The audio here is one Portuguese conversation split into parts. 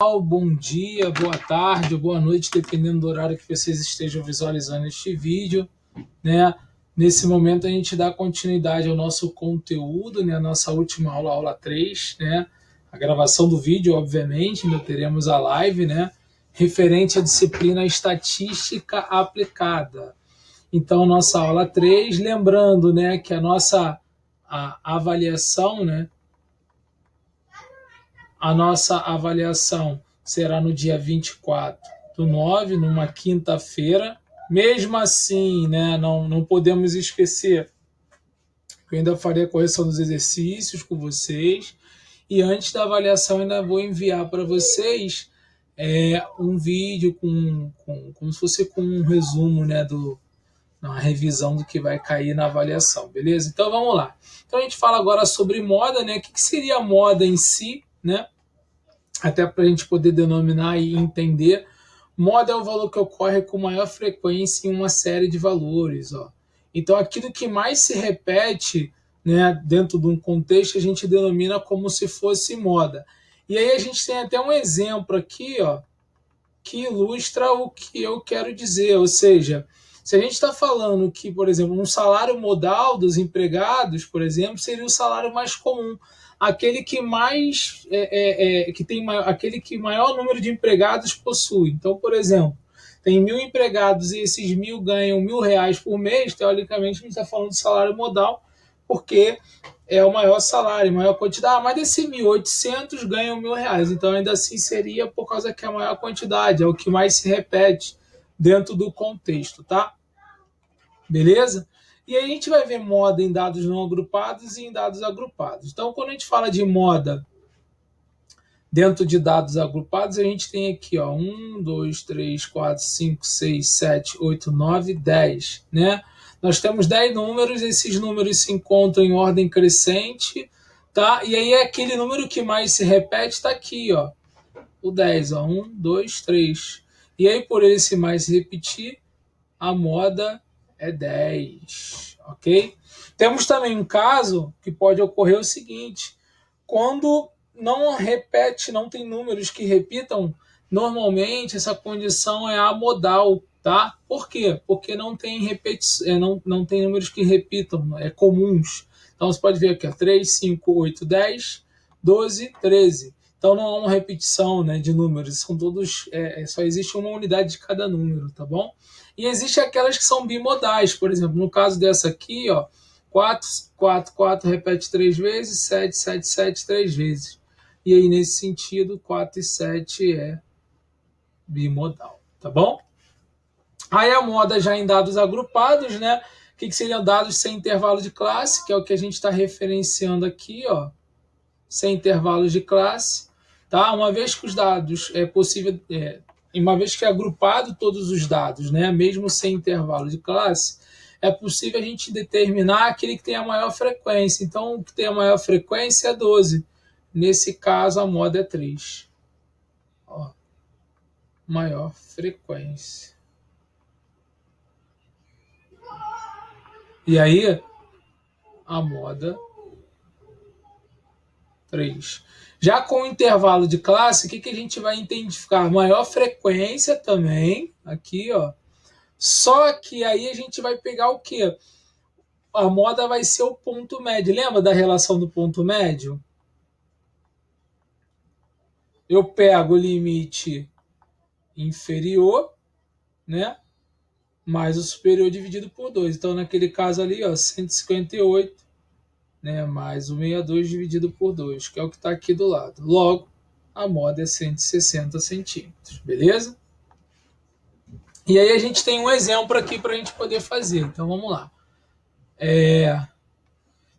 Bom dia, boa tarde, boa noite, dependendo do horário que vocês estejam visualizando este vídeo, né? Nesse momento a gente dá continuidade ao nosso conteúdo, né? A nossa última aula, aula 3, né? A gravação do vídeo, obviamente, ainda teremos a live, né? Referente à disciplina Estatística Aplicada. Então, nossa aula 3, lembrando, né, que a avaliação, né? A nossa avaliação será no dia 24/9, numa quinta-feira. Mesmo assim, né, não podemos esquecer que eu ainda farei a correção dos exercícios com vocês. E antes da avaliação, ainda vou enviar para vocês um vídeo como se fosse com um resumo, né, uma revisão do que vai cair na avaliação, beleza? Então vamos lá. Então a gente fala agora sobre moda, né? O que seria a moda em si, né? Até para a gente poder denominar e entender. Moda é o valor que ocorre com maior frequência em uma série de valores. Ó. Então, aquilo que mais se repete, né, dentro de um contexto, a gente denomina como se fosse moda. E aí a gente tem até um exemplo aqui, ó, que ilustra o que eu quero dizer. Ou seja, se a gente está falando que, por exemplo, um salário modal dos empregados, por exemplo, seria o salário mais comum, aquele que mais que tem aquele que maior número de empregados possui. Então, por exemplo, tem 1.000 empregados e esses 1.000 ganham R$ 1.000 por mês, teoricamente a gente está falando de salário modal, porque é o maior salário, maior quantidade. Mas desse 1.800 ganham R$ 1.000. Então, ainda assim, seria por causa que é a maior quantidade, é o que mais se repete dentro do contexto, tá? Beleza? E aí a gente vai ver moda em dados não agrupados e em dados agrupados. Então, quando a gente fala de moda dentro de dados agrupados, a gente tem aqui, ó, 1, 2, 3, 4, 5, 6, 7, 8, 9, 10, né? Nós temos 10 números, esses números se encontram em ordem crescente, tá? E aí é aquele número que mais se repete, está aqui, ó, o 10, ó, 1, 2, 3. E aí, por ele se mais se repetir, a moda é 10, ok? Temos também um caso que pode ocorrer o seguinte, quando não repete, não tem números que repitam, normalmente essa condição é amodal, tá? Por quê? Porque não tem não tem números que repitam, comuns. Então você pode ver aqui, ó, 3, 5, 8, 10, 12, 13. Então não há uma repetição, né, de números, são todos, só existe uma unidade de cada número, tá bom? E existem aquelas que são bimodais, por exemplo, no caso dessa aqui, ó, 4, 4, 4 repete 3 vezes, 7, 7, 7, 3 vezes. E aí, nesse sentido, 4 e 7 é bimodal, tá bom? Aí a moda já em dados agrupados, né? O que seriam dados sem intervalo de classe, que é o que a gente está referenciando aqui, ó, sem intervalos de classe, tá? Uma vez que os dados é possível, uma vez que é agrupado todos os dados, né, mesmo sem intervalo de classe, é possível a gente determinar aquele que tem a maior frequência. Então, o que tem a maior frequência é 12. Nesse caso, a moda é 3. Ó, maior frequência. E aí, a moda 3. Já com o intervalo de classe, o que a gente vai identificar? Maior frequência também, aqui, ó. Só que aí a gente vai pegar o quê? A moda vai ser o ponto médio. Lembra da relação do ponto médio? Eu pego o limite inferior, né? Mais o superior dividido por 2. Então, naquele caso ali, ó, 158, né? Mais o 62 dividido por 2, que é o que está aqui do lado. Logo, a moda é 160 centímetros, beleza? E aí a gente tem um exemplo aqui para a gente poder fazer. Então, vamos lá.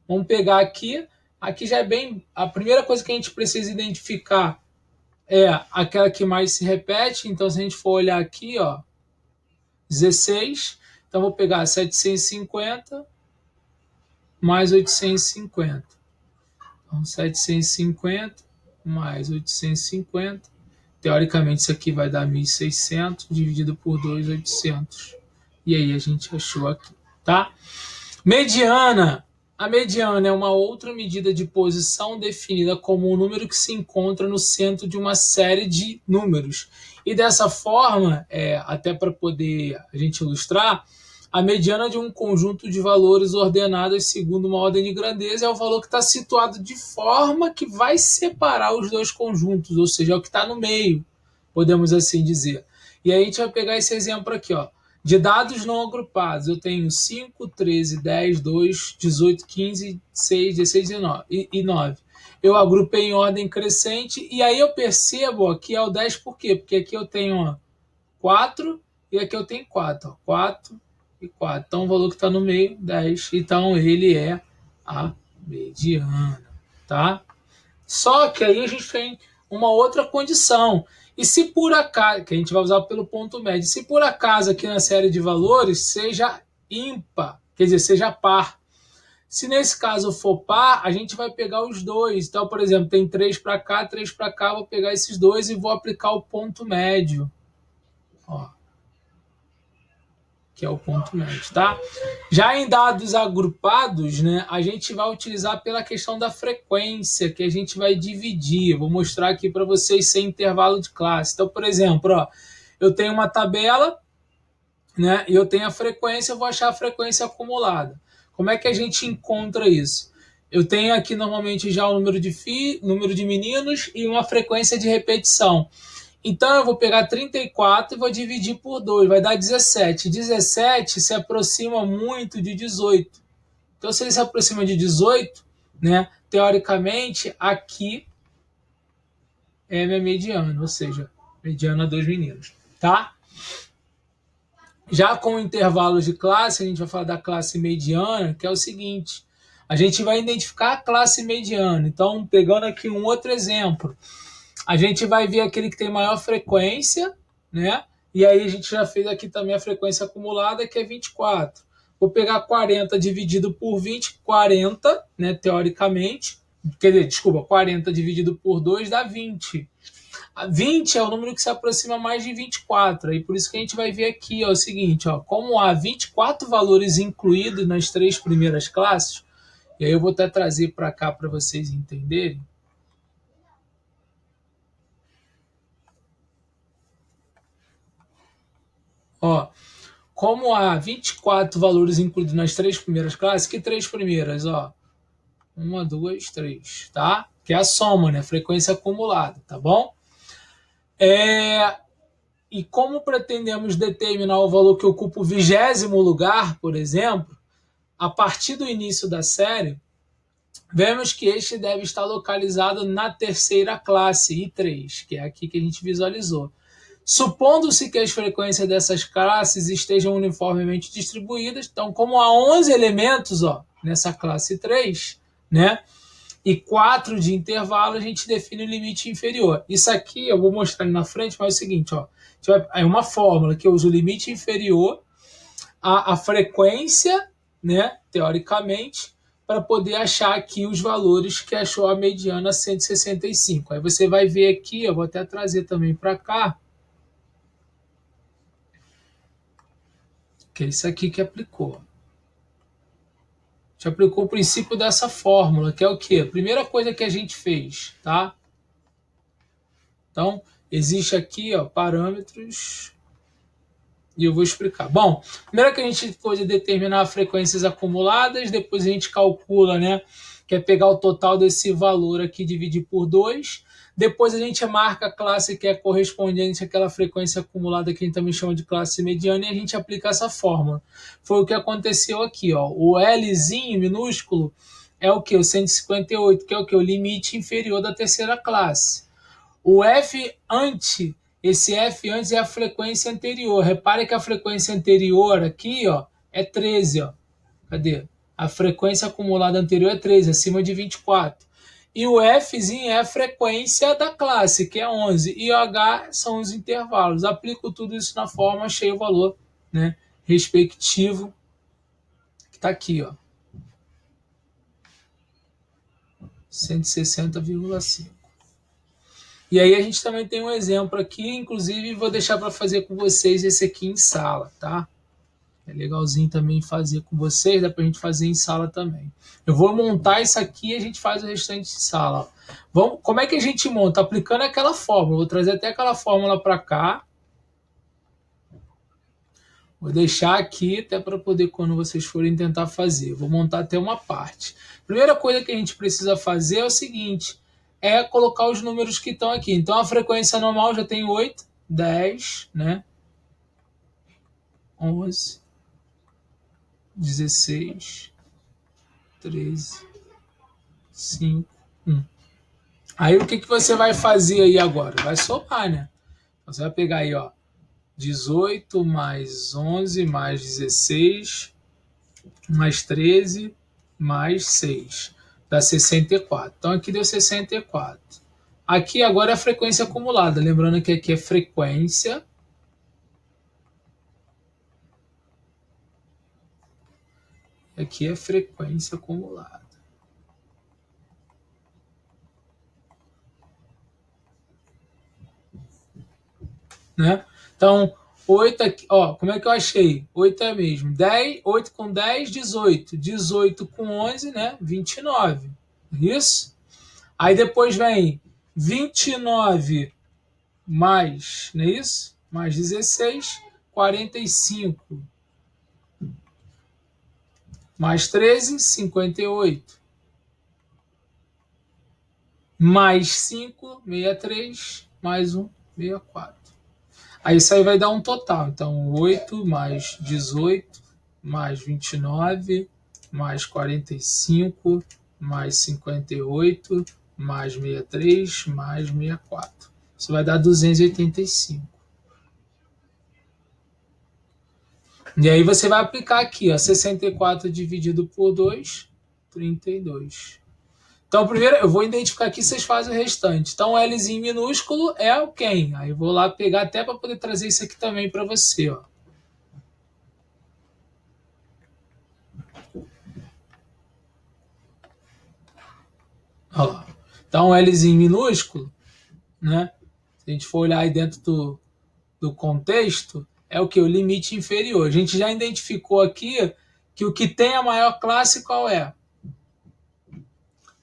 Vamos pegar aqui. Aqui já é bem... A primeira coisa que a gente precisa identificar é aquela que mais se repete. Então, se a gente for olhar aqui, ó, 16. Então, vou pegar 750 mais 850. Então, 750 mais 850. Teoricamente, isso aqui vai dar 1.600 dividido por 2, 800. E aí, a gente achou aqui, tá? Mediana. A mediana é uma outra medida de posição definida como um número que se encontra no centro de uma série de números. E dessa forma, até para poder a gente ilustrar, a mediana de um conjunto de valores ordenados segundo uma ordem de grandeza é o valor que está situado de forma que vai separar os dois conjuntos, ou seja, é o que está no meio, podemos assim dizer. E aí a gente vai pegar esse exemplo aqui, ó. De dados não agrupados, eu tenho 5, 13, 10, 2, 18, 15, 6, 16 e 9. Eu agrupei em ordem crescente e aí eu percebo ó, que é o 10 por quê? Porque aqui eu tenho ó, 4 e aqui eu tenho 4. Ó, 4 e 4. Então o valor que está no meio, 10. Então ele é a mediana. Tá? Só que aí a gente tem uma outra condição. E se por acaso, que a gente vai usar pelo ponto médio, se por acaso aqui na série de valores seja ímpar, quer dizer, seja par. Se nesse caso for par, a gente vai pegar os dois. Então, por exemplo, tem 3 para cá, 3 para cá, vou pegar esses dois e vou aplicar o ponto médio. Ó, que é o ponto médio, tá? Já em dados agrupados, né, a gente vai utilizar pela questão da frequência, que a gente vai dividir. Eu vou mostrar aqui para vocês sem intervalo de classe. Então, por exemplo, ó, eu tenho uma tabela, né, e eu tenho a frequência, eu vou achar a frequência acumulada. Como é que a gente encontra isso? Eu tenho aqui normalmente já o número de meninos e uma frequência de repetição. Então, eu vou pegar 34 e vou dividir por 2, vai dar 17. 17 se aproxima muito de 18. Então, se ele se aproxima de 18, né, teoricamente, aqui é minha mediana, ou seja, mediana 2 meninos. Tá? Já com intervalos de classe, a gente vai falar da classe mediana, que é o seguinte, a gente vai identificar a classe mediana. Então, pegando aqui um outro exemplo, a gente vai ver aquele que tem maior frequência, né? E aí a gente já fez aqui também a frequência acumulada, que é 24. Vou pegar 40 dividido por 20, 40, né, teoricamente. Quer dizer, desculpa, 40 dividido por 2 dá 20. 20 é o número que se aproxima mais de 24. Aí por isso que a gente vai ver aqui ó, o seguinte, ó, como há 24 valores incluídos nas 3 primeiras classes, e aí eu vou até trazer para cá para vocês entenderem. Ó, como há 24 valores incluídos nas 3 primeiras classes, que 3 primeiras? Ó, 1, 2, 3, tá? Que é a soma, né? Frequência acumulada, tá bom? E como pretendemos determinar o valor que ocupa o 20º lugar, por exemplo, a partir do início da série, vemos que este deve estar localizado na terceira classe, I3, que é aqui que a gente visualizou. Supondo-se que as frequências dessas classes estejam uniformemente distribuídas, então, como há 11 elementos ó, nessa classe 3, né, e 4 de intervalo, a gente define o limite inferior. Isso aqui eu vou mostrar ali na frente, mas é o seguinte, ó, é uma fórmula que eu uso o limite inferior, a frequência, né, teoricamente, para poder achar aqui os valores que achou a mediana 165. Aí você vai ver aqui, eu vou até trazer também para cá, que é isso aqui que aplicou. A gente aplicou o princípio dessa fórmula, que é o quê? A primeira coisa que a gente fez, tá? Então, existe aqui, ó, parâmetros, e eu vou explicar. Bom, primeiro que a gente pode determinar frequências acumuladas, depois a gente calcula, né, que é pegar o total desse valor aqui, dividir por 2, depois a gente marca a classe que é correspondente àquela frequência acumulada que a gente também chama de classe mediana e a gente aplica essa fórmula. Foi o que aconteceu aqui, ó. O Lzinho minúsculo é o que? O 158, que é o que? O limite inferior da terceira classe. O F antes, esse F antes é a frequência anterior. Repare que a frequência anterior aqui, ó, é 13, ó. Cadê? A frequência acumulada anterior é 13, acima de 24. E o Fzinho é a frequência da classe, que é 11. E o H são os intervalos. Aplico tudo isso na forma, achei o valor, né, respectivo, que está aqui, ó. 160,5. E aí a gente também tem um exemplo aqui, inclusive vou deixar para fazer com vocês esse aqui em sala, tá? É legalzinho também fazer com vocês, dá pra gente fazer em sala também. Eu vou montar isso aqui e a gente faz o restante em sala. Vamos, como é que a gente monta? Aplicando aquela fórmula. Vou trazer até aquela fórmula para cá. Vou deixar aqui até para poder, quando vocês forem tentar fazer. Vou montar até uma parte. Primeira coisa que a gente precisa fazer é o seguinte: é colocar os números que estão aqui. Então a frequência normal já tem 8, 10, né? 11, 16, 13, 5, 1. Aí o que, que você vai fazer aí agora? Vai somar, né? Você vai pegar aí, ó, 18 mais 11 mais 16 mais 13 mais 6. Dá 64. Então aqui deu 64. Aqui agora é a frequência acumulada. Lembrando que aqui é frequência. Aqui é frequência acumulada. Né? Então, 8 aqui, ó, como é que eu achei? 8 é mesmo. 10, 8 com 10, 18. 18 com 11, né? 29. Isso? Aí depois vem 29 mais, não é isso? Mais 16, 45. Mais 13, 58. Mais 5, 63. Mais 1, 64. Aí isso aí vai dar um total. Então, 8 mais 18, mais 29, mais 45, mais 58, mais 63, mais 64. Isso vai dar 285. E aí você vai aplicar aqui, ó, 64 dividido por 2, 32. Então, primeiro eu vou identificar aqui, vocês fazem o restante. Então, o Lzinho minúsculo é o quem? Aí eu vou lá pegar até para poder trazer isso aqui também para você, ó. Ó. Então, o Lzinho minúsculo, né? Se a gente for olhar aí dentro do contexto, é o que? O limite inferior. A gente já identificou aqui que o que tem a maior classe qual é?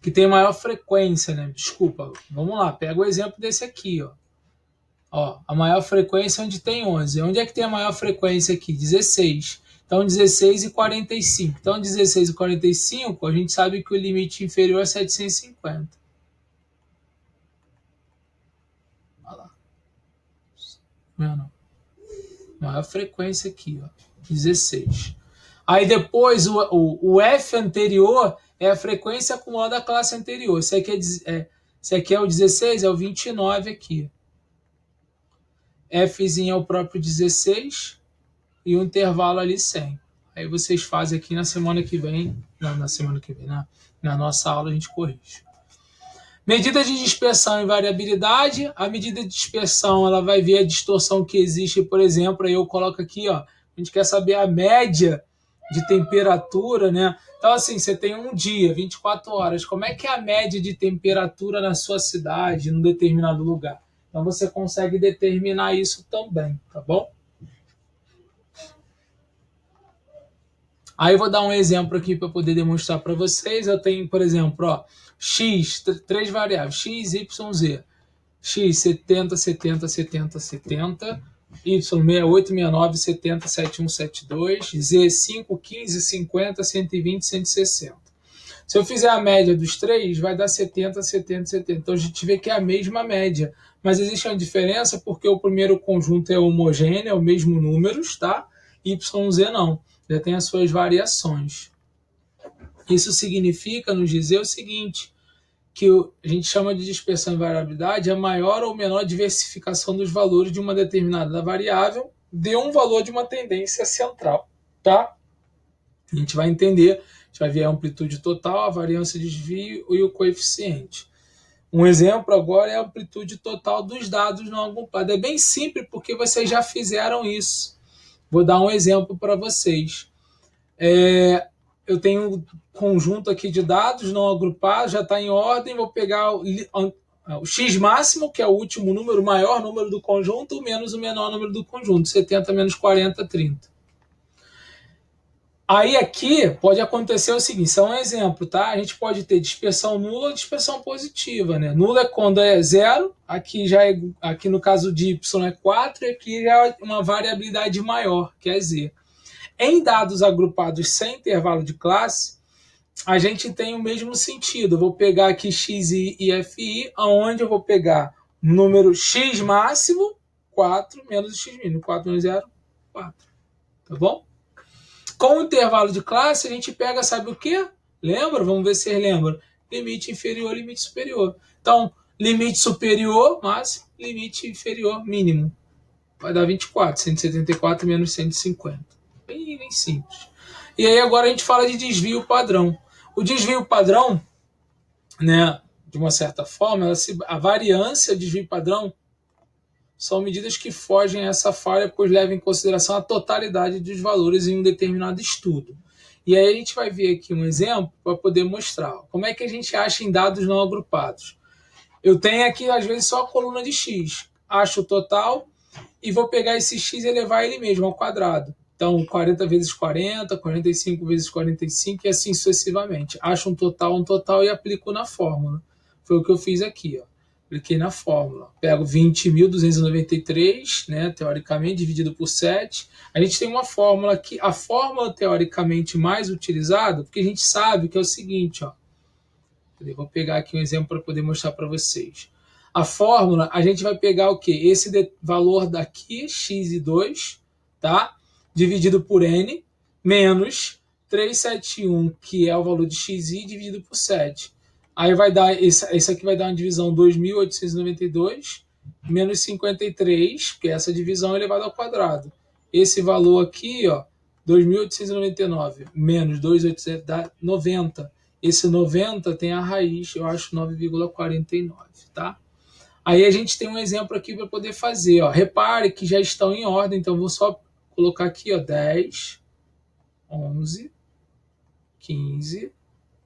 Que tem maior frequência, né? Desculpa, vamos lá, pega o exemplo desse aqui, ó. Ó, a maior frequência é onde tem 11. Onde é que tem a maior frequência aqui? 16. Então, 16 e 45. Então, 16 e 45, a gente sabe que o limite inferior é 750. Olha lá. Não. Maior frequência aqui, ó. 16. Aí depois, o F anterior é a frequência acumulada da classe anterior. Esse aqui é o 16, é o 29 aqui. Fzinho é o próprio 16 e o intervalo ali 100. Aí vocês fazem aqui na semana que vem, não, na semana que vem, na nossa aula a gente corrige. Medida de dispersão e variabilidade. A medida de dispersão, ela vai ver a distorção que existe, por exemplo, aí eu coloco aqui, ó, a gente quer saber a média de temperatura, né? Então, assim, você tem um dia, 24 horas, como é que é a média de temperatura na sua cidade, num determinado lugar? Então, você consegue determinar isso também, tá bom? Aí eu vou dar um exemplo aqui para poder demonstrar para vocês. Eu tenho, por exemplo, ó, x, três variáveis, x, y, z. X 70, 70, 70, 70, Y 68, 69, 70, 71, 72, Z 5, 15, 50, 120, 160. Se eu fizer a média dos três, vai dar 70, 70, 70. Então a gente vê que é a mesma média. Mas existe uma diferença porque o primeiro conjunto é homogêneo, é o mesmo números, tá? Y, Z não. Já tem as suas variações. Isso significa nos dizer o seguinte, que a gente chama de dispersão e variabilidade, a maior ou menor diversificação dos valores de uma determinada variável de um valor de uma tendência central, tá? A gente vai entender, a gente vai ver a amplitude total, a variância de desvio e o coeficiente. Um exemplo agora é a amplitude total dos dados não agrupados. É bem simples porque vocês já fizeram isso. Vou dar um exemplo para vocês. Eu tenho um conjunto aqui de dados não agrupados, já está em ordem, vou pegar o x máximo, que é o último número, o maior número do conjunto, menos o menor número do conjunto, 70 menos 40, 30. Aí aqui pode acontecer o seguinte, isso é um exemplo, tá? A gente pode ter dispersão nula ou dispersão positiva, né? Nula é quando é zero, aqui no caso de y é 4, e aqui já é uma variabilidade maior, que é z. Em dados agrupados sem intervalo de classe, a gente tem o mesmo sentido. Eu vou pegar aqui xi e fi, onde eu vou pegar o número x máximo, 4 menos x mínimo. 4 menos 0, 4. Tá bom? Com o intervalo de classe, a gente pega, sabe o quê? Lembra? Vamos ver se vocês lembram. Limite inferior, limite superior. Então, limite superior, máximo, limite inferior, mínimo. Vai dar 24, 174 menos 150. Bem simples. E aí agora a gente fala de desvio padrão. O desvio padrão, né, de uma certa forma, a variância de desvio padrão são medidas que fogem a essa falha, pois levam em consideração a totalidade dos valores em um determinado estudo. E aí a gente vai ver aqui um exemplo para poder mostrar. Como é que a gente acha em dados não agrupados? Eu tenho aqui, às vezes, só a coluna de x. Acho o total e vou pegar esse x e elevar ele mesmo ao quadrado. Então, 40 vezes 40, 45 vezes 45 e assim sucessivamente. Acho um total e aplico na fórmula. Foi o que eu fiz aqui, ó. Apliquei na fórmula. Pego 20.293, né, teoricamente, dividido por 7. A gente tem uma fórmula aqui, a fórmula teoricamente mais utilizada, porque a gente sabe que é o seguinte, ó. Eu vou pegar aqui um exemplo para poder mostrar para vocês. A fórmula, a gente vai pegar o quê? Esse valor daqui, x e 2, tá? Dividido por n, menos 371, que é o valor de xi, dividido por 7. Aí vai dar, esse aqui vai dar uma divisão 2.892, menos 53, que é essa divisão elevada ao quadrado. Esse valor aqui, ó, 2.899, menos 2.800, dá 90. Esse 90 tem a raiz, eu acho 9,49, tá? Aí a gente tem um exemplo aqui para poder fazer, ó. Repare que já estão em ordem, então vou só colocar aqui, ó, 10, 11, 15,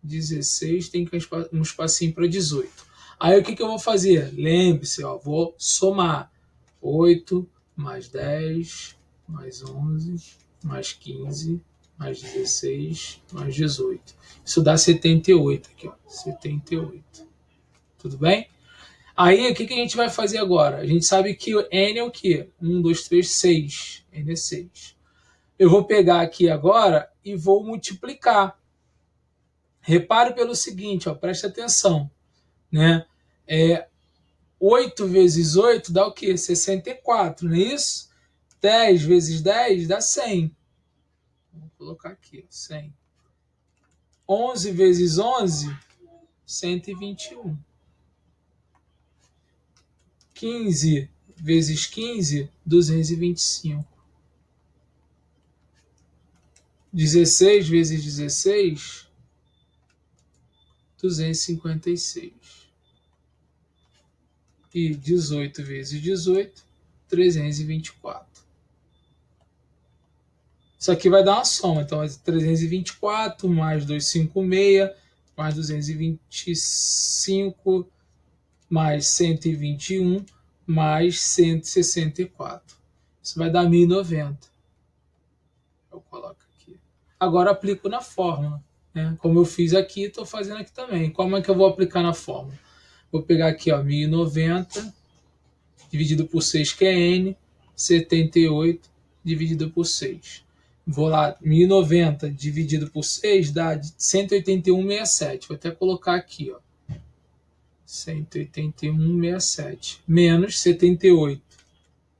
16, tem que um espacinho para 18. Aí o que eu vou fazer? Lembre-se, ó, vou somar 8 mais 10 mais 11 mais 15 mais 16 mais 18. Isso dá 78 aqui, ó, 78. Tudo bem? Aí, o que a gente vai fazer agora? A gente sabe que o N é o quê? 1, 2, 3, 6. N é 6. Eu vou pegar aqui agora e vou multiplicar. Repare pelo seguinte, ó, preste atenção. Né? 8 vezes 8 dá o quê? 64, não é isso? 10 vezes 10 dá 100. Vou colocar aqui, 100. 11 vezes 11, 121. 15 vezes 15, 225. 16 vezes 16, 256. E 18 vezes 18, 324. Isso aqui vai dar uma soma. Então, é 324 mais 256, mais 225, mais 121, mais 164. Isso vai dar 1090. Eu coloco aqui. Agora aplico na fórmula. Né? Como eu fiz aqui, estou fazendo aqui também. Como é que eu vou aplicar na fórmula? Vou pegar aqui, ó, 1090 dividido por 6, que é N, 78 dividido por 6. Vou lá, 1090 dividido por 6 dá 181,67. Vou até colocar aqui, ó. 181,67. Menos 78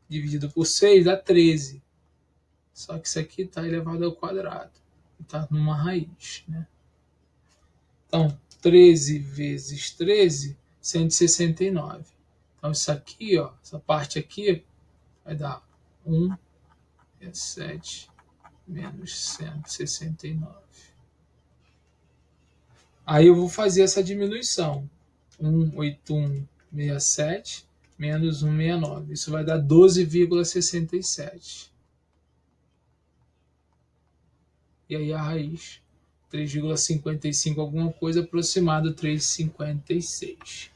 dividido por 6 dá 13. Só que isso aqui está elevado ao quadrado. Está numa raiz, né? Então, 13 vezes 13, 169. Então, isso aqui, ó, essa parte aqui, vai dar 1,7 menos 169. Aí eu vou fazer essa diminuição. 181,67 menos 169. Isso vai dar 12,67. E aí a raiz, 3,55 alguma coisa, aproximado 3,56.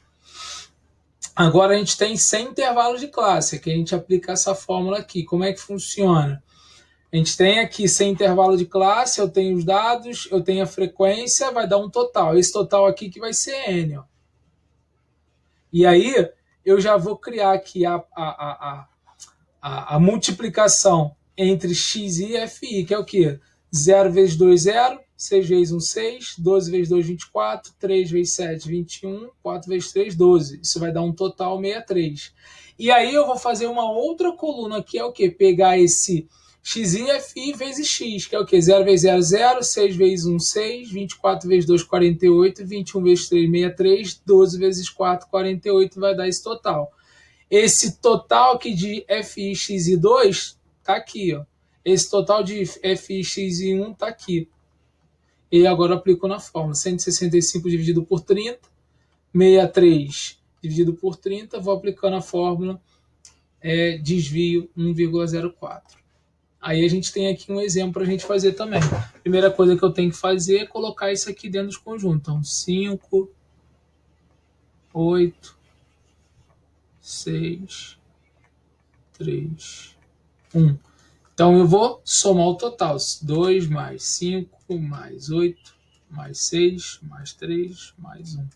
Agora a gente tem sem intervalo de classe, que a gente aplica essa fórmula aqui. Como é que funciona? A gente tem aqui, sem intervalo de classe, eu tenho os dados, eu tenho a frequência, vai dar um total. Esse total aqui que vai ser N. Ó. E aí, eu já vou criar aqui a multiplicação entre xi e fi, que é o quê? 0 vezes 2, 0, 6 vezes 1, 6, 12 vezes 2, 24, 3 vezes 7, 21, 4 vezes 3, 12. Isso vai dar um total 63. E aí eu vou fazer uma outra coluna, que é o quê? Pegar esse xi vezes x, que é o quê? 0 vezes 0, 0, 6 vezes 1, 6, 24 vezes 2, 48, 21 vezes 3, 63, 12 vezes 4, 48, vai dar esse total. Esse total aqui de fix2 está aqui. Ó. Esse total de fx1 está aqui. E agora eu aplico na fórmula. 165 dividido por 30, 63 dividido por 30, vou aplicando a fórmula desvio 1,04. Aí a gente tem aqui um exemplo para a gente fazer também. Primeira coisa que eu tenho que fazer é colocar isso aqui dentro dos conjuntos. Então, 5, 8, 6, 3, 1. Então, eu vou somar o total. 2 mais 5, mais 8, mais 6, mais 3, mais 1.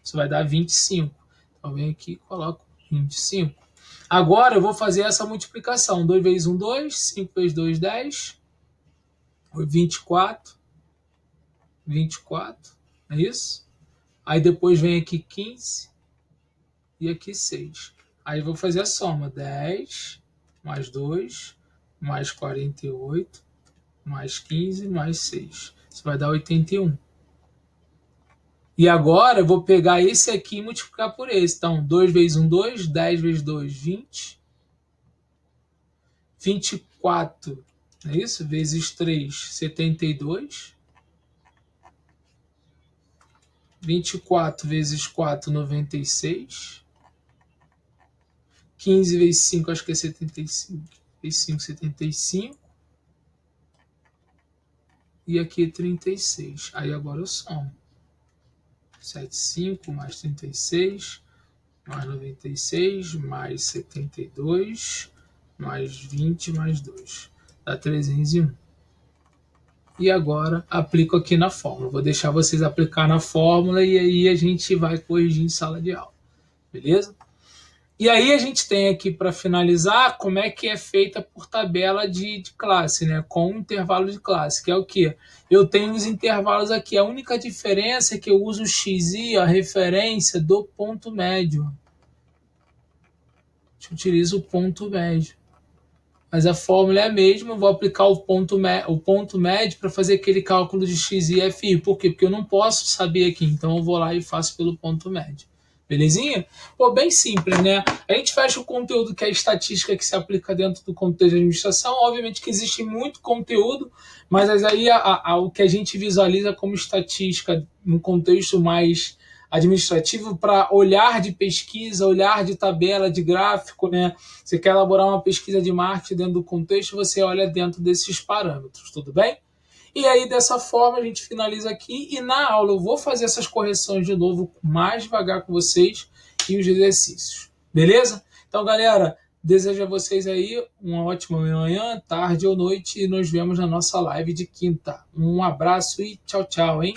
Isso vai dar 25. Então, eu venho aqui e coloco 25. Agora, eu vou fazer essa multiplicação. 2 vezes 1, 2. 5 vezes 2, 10. 24. 24. É isso? Aí, depois vem aqui 15. E aqui 6. Aí, eu vou fazer a soma. 10 mais 2 mais 48 mais 15 mais 6. Isso vai dar 81. E agora eu vou pegar esse aqui e multiplicar por esse. Então, 2 vezes 1, 2. 10 vezes 2, 20. 24, não é isso? Vezes 3, 72. 24 vezes 4, 96. 15 vezes 5, acho que é 75. Vezes 5, 75. E aqui 36. Aí agora eu somo. 75 mais 36, mais 96, mais 72, mais 20, mais 2. Dá 301. E agora aplico aqui na fórmula. Vou deixar vocês aplicar na fórmula e aí a gente vai corrigir em sala de aula. Beleza? E aí a gente tem aqui para finalizar como é que é feita por tabela de classe, né? Com intervalo de classe, que é o quê? Eu tenho os intervalos aqui. A única diferença é que eu uso o xi, a referência do ponto médio. Eu utilizo o ponto médio. Mas a fórmula é a mesma, eu vou aplicar o ponto médio para fazer aquele cálculo de x e fi. Por quê? Porque eu não posso saber aqui, então eu vou lá e faço pelo ponto médio. Belezinha? Pô, bem simples, né? A gente fecha o conteúdo que é a estatística que se aplica dentro do contexto de administração. Obviamente que existe muito conteúdo, mas aí o que a gente visualiza como estatística no contexto mais administrativo para olhar de pesquisa, olhar de tabela, de gráfico, né? Você quer elaborar uma pesquisa de marketing dentro do contexto, você olha dentro desses parâmetros, tudo bem? E aí, dessa forma, a gente finaliza aqui. E na aula eu vou fazer essas correções de novo mais devagar com vocês e os exercícios. Beleza? Então, galera, desejo a vocês aí uma ótima manhã, tarde ou noite. E nos vemos na nossa live de quinta. Um abraço e tchau, tchau, hein?